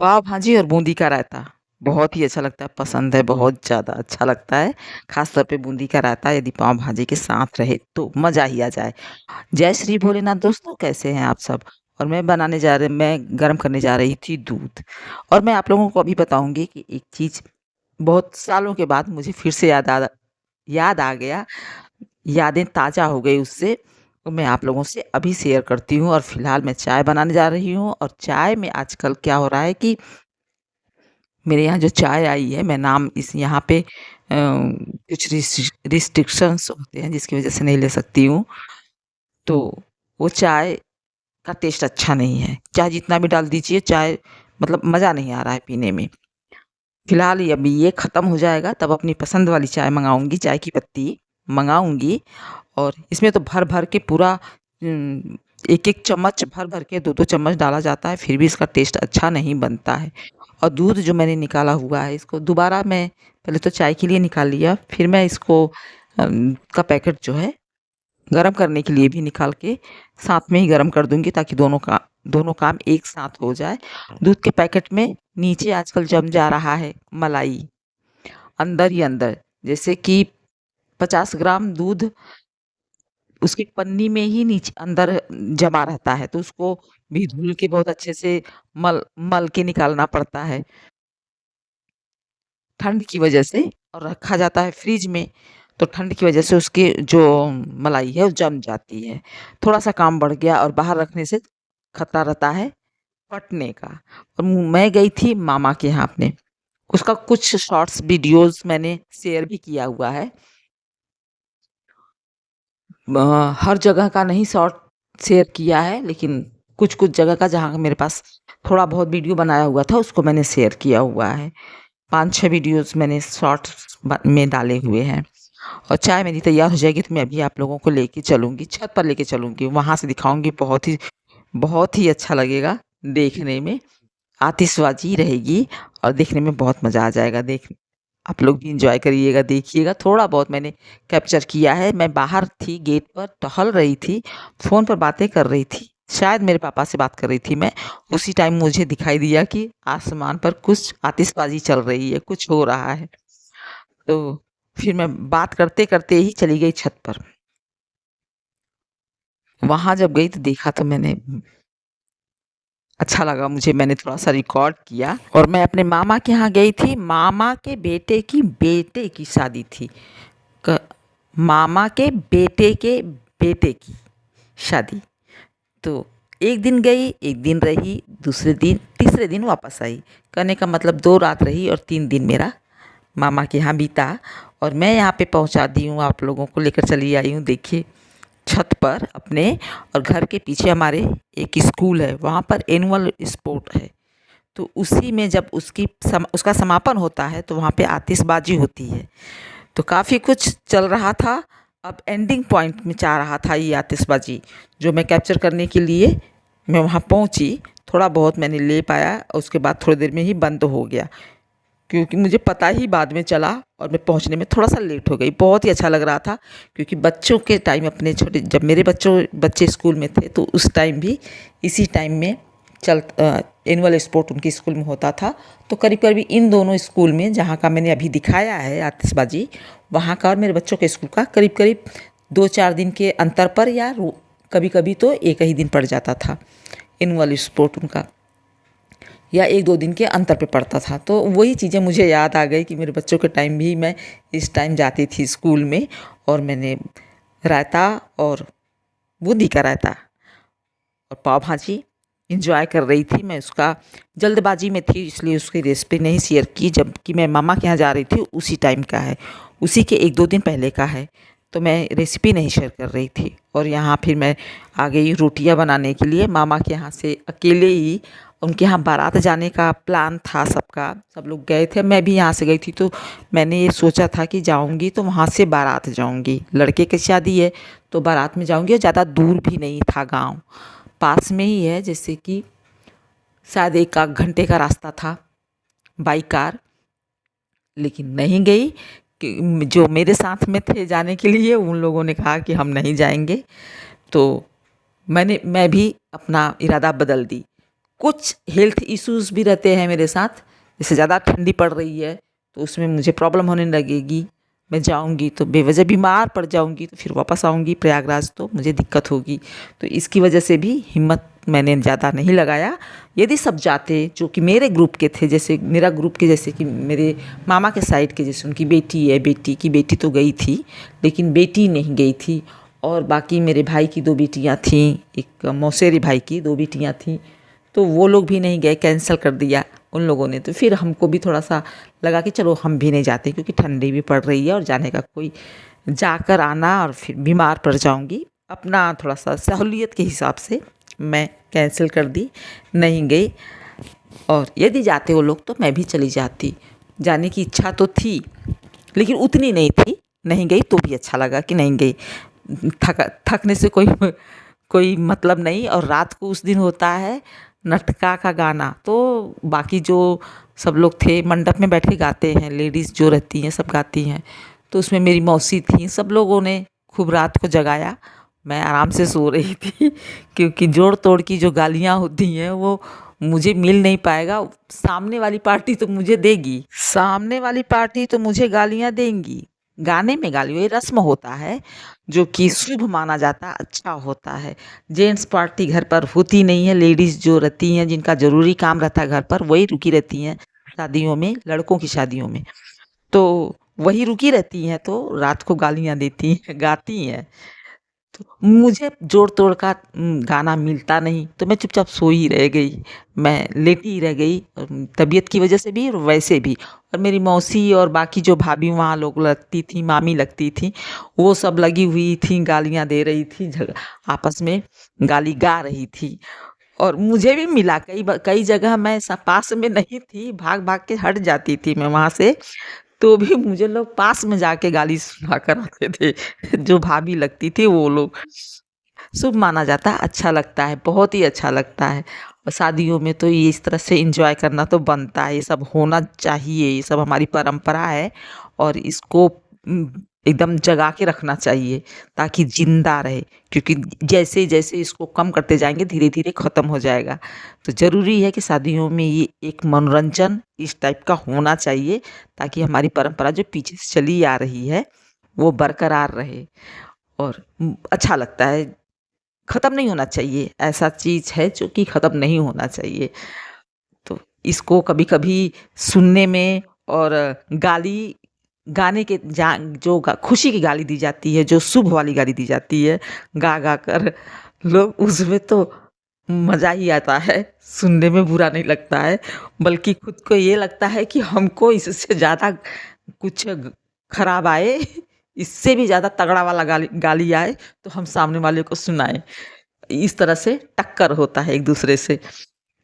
पाव भाजी और बूंदी का रायता बहुत ही अच्छा लगता है, पसंद है, बहुत ज़्यादा अच्छा लगता है। ख़ास तौर पे बूंदी का रायता यदि पाव भाजी के साथ रहे तो मज़ा ही आ जाए। जय श्री भोलेनाथ दोस्तों, कैसे हैं आप सब? और मैं गरम करने जा रही थी दूध। और मैं आप लोगों को अभी बताऊँगी कि एक चीज़ बहुत सालों के बाद मुझे फिर से याद आ गया, यादें ताज़ा हो गई उससे। तो मैं आप लोगों से अभी शेयर करती हूँ और फ़िलहाल मैं चाय बनाने जा रही हूँ और चाय में आजकल क्या हो रहा है कि मेरे यहाँ जो चाय आई है, मैं नाम इस यहाँ पे कुछ रिस्ट्रिक्शंस होते हैं जिसकी वज़ह से नहीं ले सकती हूँ। तो वो चाय का टेस्ट अच्छा नहीं है। चाहे जितना भी डाल दीजिए, चाय मतलब मज़ा नहीं आ रहा है पीने में। फ़िलहाल ये अभी ये ख़त्म हो जाएगा तब अपनी पसंद वाली चाय मँगाऊँगी, चाय की पत्ती मँगाऊँगी और इसमें तो भर-भर के पूरा एक-एक चम्मच भर-भर के 2-2 चम्मच डाला जाता है, फिर भी इसका टेस्ट अच्छा नहीं बनता है। और दूध जो मैंने निकाला हुआ है, इसको दोबारा मैं पहले तो चाय के लिए निकाल लिया, फिर मैं इसको का पैकेट जो है गरम करने के लिए भी निकाल के साथ में ही गरम कर दूँगी ताकि दोनों काम एक साथ हो जाए। दूध के पैकेट में नीचे आजकल जम जा रहा है मलाई, अंदर ही अंदर। जैसे कि 50 ग्राम दूध उसकी पन्नी में ही नीचे अंदर जमा रहता है, तो उसको भी धुल के बहुत अच्छे से मल मल के निकालना पड़ता है, ठंड की वजह से। और रखा जाता है फ्रिज में, तो ठंड की वजह से उसकी जो मलाई है वो जम जाती है। थोड़ा-सा काम बढ़ गया और बाहर रखने से खतरा रहता है फटने का। और मैं गई थी मामा के यहाँ अपने, उसका कुछ शॉर्ट्स वीडियोज़ मैंने शेयर भी किया हुआ है। हर जगह का नहीं शॉर्ट शेयर किया है, लेकिन कुछ-कुछ जगह का जहाँ मेरे पास थोड़ा बहुत वीडियो बनाया हुआ था, उसको मैंने शेयर किया हुआ है। 5-6 वीडियोज़ मैंने शॉर्ट्स में डाले हुए हैं। और चाय मेरी तैयार हो जाएगी तो मैं अभी आप लोगों को लेके चलूँगी, छत पर लेके चलूँगी, वहाँ से दिखाऊँगी, बहुत ही अच्छा लगेगा देखने में। आतिशबाजी रहेगी और देखने में बहुत मज़ा आ जाएगा। देख आप लोग भी एन्जॉय करिएगा, देखिएगा। थोड़ा बहुत मैंने कैप्चर किया है। मैं बाहर थी, गेट पर टहल रही थी, फ़ोन पर बातें कर रही थी। शायद मेरे पापा से बात कर रही थी मैं। उसी टाइम मुझे दिखाई दिया कि आसमान पर कुछ आतिशबाज़ी चल रही है, कुछ हो रहा है। तो फिर मैं बात करते-करते ही चली गई छत पर। वहाँ जब गई तो देखा तो मैंने अच्छा लगा मुझे, मैंने थोड़ा-सा रिकॉर्ड किया और मैं अपने मामा के यहाँ गई थी। मामा के बेटे की शादी थी। क मामा के बेटे की शादी। तो एक दिन गई, एक दिन रही, दूसरे दिन तीसरे दिन वापस आई। कहने का मतलब 2 रात रही और 3 दिन मेरा मामा के यहाँ बीता। और मैं यहाँ पे पहुँचा दी हूँ, आप लोगों को लेकर चली आई हूँ। देखिए छत पर अपने, और घर के पीछे हमारे एक स्कूल है, वहाँ पर एनुअल स्पोर्ट है। तो उसी में जब उसका समापन होता है तो वहाँ पे आतिशबाजी होती है। तो काफ़ी कुछ चल रहा था। अब एंडिंग पॉइंट में जा रहा था ये आतिशबाजी, जो मैं कैप्चर करने के लिए मैं वहाँ पहुँची। थोड़ा बहुत मैंने ले पाया और उसके बाद थोड़ी देर में ही बंद हो गया, क्योंकि मुझे पता ही बाद में चला और मैं पहुंचने में थोड़ा-सा लेट हो गई। बहुत ही अच्छा लग रहा था, क्योंकि बच्चों के टाइम अपने छोटे, जब मेरे बच्चे स्कूल में थे तो उस टाइम भी इसी टाइम में एनुअल स्पोर्ट उनके स्कूल में होता था। तो करीब-करीब इन दोनों स्कूल में, जहाँ का मैंने अभी दिखाया है आतिशबाजी, वहाँ का और मेरे बच्चों के स्कूल का करीब-करीब 2-4 दिन के अंतर पर, या कभी-कभी तो एक ही दिन पड़ जाता था एनुअल स्पोर्ट उनका, या 1-2 दिन के अंतर पे पड़ता था। तो वही चीज़ें मुझे याद आ गई कि मेरे बच्चों के टाइम भी मैं इस टाइम जाती थी स्कूल में, और मैंने रायता और बूंदी का रायता और पाव भाजी एंजॉय कर रही थी। मैं उसका जल्दबाजी में थी, इसलिए उसकी रेसिपी नहीं शेयर की। जबकि मैं मामा के यहाँ जा रही थी, उसी टाइम का है, उसी के 1-2 दिन पहले का है। तो मैं रेसिपी नहीं शेयर कर रही थी। और यहाँ फिर मैं आ गई रोटियाँ बनाने के लिए मामा के यहाँ से अकेले ही। उनके यहाँ बारात जाने का प्लान था सबका, सब लोग गए थे, मैं भी यहाँ से गई थी। तो मैंने ये सोचा था कि जाऊँगी तो वहाँ से बारात जाऊँगी, लड़के की शादी है तो बारात में जाऊँगी। और ज़्यादा दूर भी नहीं था गाँव, पास में ही है, जैसे कि शायद 1 आध घंटे का रास्ता था बाई कार। लेकिन नहीं गई, कि जो मेरे साथ में थे जाने के लिए, उन लोगों ने कहा कि हम नहीं जाएंगे। तो मैं भी अपना इरादा बदल दी। कुछ हेल्थ इश्यूज़ भी रहते हैं मेरे साथ, जैसे ज़्यादा ठंडी पड़ रही है तो उसमें मुझे प्रॉब्लम होने लगेगी। मैं जाऊँगी तो बेवजह बीमार पड़ जाऊँगी तो फिर वापस आऊँगी प्रयागराज तो मुझे दिक्कत होगी। तो इसकी वजह से भी हिम्मत मैंने ज़्यादा नहीं लगाया। यदि सब जाते जो कि मेरे ग्रुप के थे, जैसे मेरा ग्रुप के, जैसे कि मेरे मामा के साइड के, जैसे उनकी बेटी है, बेटी की बेटी तो गई थी लेकिन बेटी नहीं गई थी, और बाकी मेरे भाई की 2 बेटियाँ थीं, एक मौसेरे भाई की 2 बेटियाँ थीं, तो वो लोग भी नहीं गए, कैंसिल कर दिया उन लोगों ने। तो फिर हमको भी थोड़ा सा लगा कि चलो हम भी नहीं जाते, क्योंकि ठंडी भी पड़ रही है और जाने का कोई, जाकर आना और फिर बीमार पड़ जाऊंगी, अपना थोड़ा सा सहूलियत के हिसाब से मैं कैंसिल कर दी, नहीं गई। और यदि जाते वो लोग तो मैं भी चली जाती, जाने की इच्छा तो थी लेकिन उतनी नहीं थी, नहीं गई तो भी अच्छा लगा कि नहीं गई। थकने से कोई मतलब नहीं। और रात को उस दिन होता है नटका का गाना, तो बाकी जो सब लोग थे मंडप में बैठ के गाते हैं, लेडीज़ जो रहती हैं सब गाती हैं, तो उसमें मेरी मौसी थी, सब लोगों ने खूब रात को जगाया। मैं आराम से सो रही थी क्योंकि जोड़ तोड़ की जो गालियाँ होती हैं वो मुझे मिल नहीं पाएगा, सामने वाली पार्टी तो मुझे देगी, सामने वाली पार्टी तो मुझे गालियाँ देंगी। गाने में गाली, ये रस्म होता है जो कि शुभ माना जाता है, अच्छा होता है। जेंट्स पार्टी घर पर होती नहीं है, लेडीज़ जो रहती हैं जिनका ज़रूरी काम रहता है घर पर वही रुकी रहती हैं शादियों में, लड़कों की शादियों में तो वही रुकी रहती हैं, तो रात को गालियाँ देती हैं, गाती हैं। तो मुझे जोड़ तोड़ का गाना मिलता नहीं, तो मैं चुपचाप सो ही रह गई, मैं लेटी ही रह गई, तबीयत की वजह से भी और वैसे भी। और मेरी मौसी और बाकी जो भाभी वहाँ लोग लगती थी, मामी लगती थी, वो सब लगी हुई थी, गालियाँ दे रही थी, आपस में गाली गा रही थी। और मुझे भी मिला कई जगह, मैं पास में नहीं थी, भाग भाग के हट जाती थी मैं वहाँ से, तो भी मुझे लोग पास में जाके गाली सुना कर आते थे जो भाभी लगती थी वो लोग। शुभ माना जाता है, अच्छा लगता है, बहुत ही अच्छा लगता है। और शादियों में तो ये इस तरह से एंजॉय करना तो बनता है, ये सब होना चाहिए, ये सब हमारी परंपरा है और इसको एकदम जगा के रखना चाहिए ताकि जिंदा रहे, क्योंकि जैसे जैसे इसको कम करते जाएंगे धीरे धीरे ख़त्म हो जाएगा। तो ज़रूरी है कि शादियों में ये एक मनोरंजन इस टाइप का होना चाहिए ताकि हमारी परंपरा जो पीछे से चली आ रही है वो बरकरार रहे। और अच्छा लगता है, ख़त्म नहीं होना चाहिए, ऐसा चीज़ है जो कि ख़त्म नहीं होना चाहिए। तो इसको कभी-कभी सुनने में और गाली गाने के जा जो गा खुशी की गाली दी जाती है, जो शुभ वाली गाली दी जाती है, गा-गा कर लोग, उसमें तो मज़ा ही आता है, सुनने में बुरा नहीं लगता है, बल्कि खुद को ये लगता है कि हमको इससे ज़्यादा कुछ खराब आए, इससे भी ज़्यादा तगड़ा वाला गाली गाली आए, तो हम सामने वाले को सुनाएँ। इस तरह से टक्कर होता है एक-दूसरे से।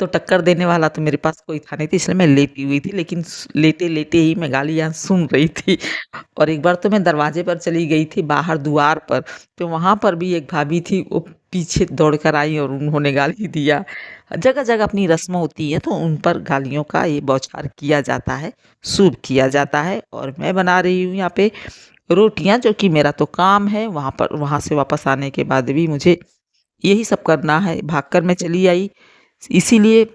तो टक्कर देने वाला तो मेरे पास कोई था नहीं, तो इसलिए मैं लेटी हुई थी, लेकिन लेटे-लेटे ही मैं गालियाँ सुन रही थी। और एक बार तो मैं दरवाजे पर चली गई थी, बाहर द्वार पर, तो वहाँ पर भी एक भाभी थी, वो पीछे दौड़ कर आई और उन्होंने गाली दिया। जगह-जगह अपनी रस्म होती है, तो उन पर गालियों का ये बौछार किया जाता है, शुभ किया जाता है। और मैं बना रही हूँ यहाँ पे रोटियाँ, जो कि मेरा तो काम है, वहाँ से वापस आने के बाद भी मुझे यही सब करना है, भागकर मैं चली आई। इसीलिए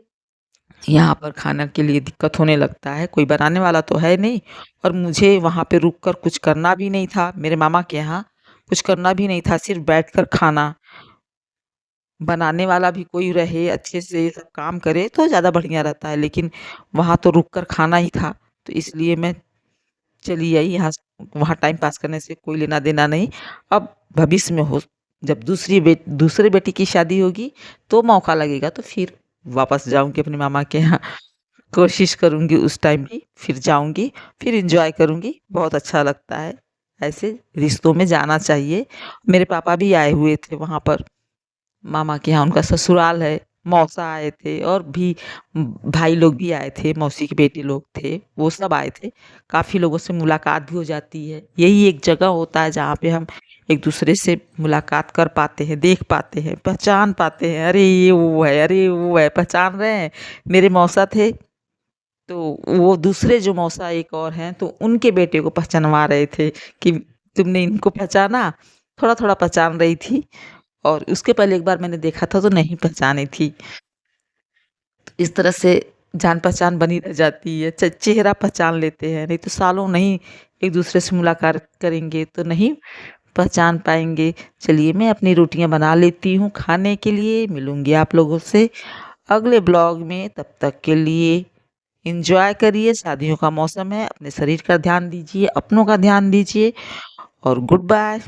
यहाँ पर खाना के लिए दिक्कत होने लगता है, कोई बनाने वाला तो है नहीं और मुझे वहाँ पे रुक कर कुछ करना भी नहीं था, मेरे मामा के यहाँ कुछ करना भी नहीं था, सिर्फ बैठकर खाना। बनाने वाला भी कोई रहे, अच्छे से सब काम करे तो ज़्यादा बढ़िया रहता है, लेकिन वहाँ तो रुक कर खाना ही था, तो इसलिए मैं चली आई यहाँ से। वहाँ टाइम पास करने से कोई लेना देना नहीं। अब भविष्य में हो, जब दूसरे बेटी की शादी होगी तो मौका लगेगा तो फिर वापस जाऊँगी अपने मामा के यहाँ। कोशिश करूँगी उस टाइम भी फिर जाऊँगी, फिर एन्जॉय करूँगी, बहुत अच्छा लगता है। ऐसे रिश्तों में जाना चाहिए। मेरे पापा भी आए हुए थे वहाँ पर, मामा के यहाँ उनका ससुराल है, मौसा आए थे और भी भाई लोग भी आए थे, मौसी के बेटे लोग थे, वो सब आए थे। काफ़ी लोगों से मुलाकात भी हो जाती है। यही एक जगह होता है जहाँ पे हम एक-दूसरे से मुलाकात कर पाते हैं, देख पाते हैं, पहचान पाते हैं, अरे ये वो है, अरे वो है, पहचान रहे हैं। मेरे मौसा थे, तो वो दूसरे जो मौसा एक और हैं, तो उनके बेटे को पहचानवा रहे थे कि तुमने इनको पहचाना? थोड़ा-थोड़ा पहचान रही थी। और उसके पहले एक बार मैंने देखा था तो नहीं पहचानी थी। इस तरह से जान पहचान बनी रह जाती है, चेहरा पहचान लेते हैं, नहीं तो सालों नहीं एक दूसरे से मुलाकात करेंगे तो नहीं पहचान पाएंगे। चलिए मैं अपनी रोटियां बना लेती हूँ खाने के लिए, मिलूंगी आप लोगों से अगले ब्लॉग में। तब तक के लिए एंजॉय करिए, शादियों का मौसम है, अपने शरीर का ध्यान दीजिए, अपनों का ध्यान दीजिए और गुड बाय।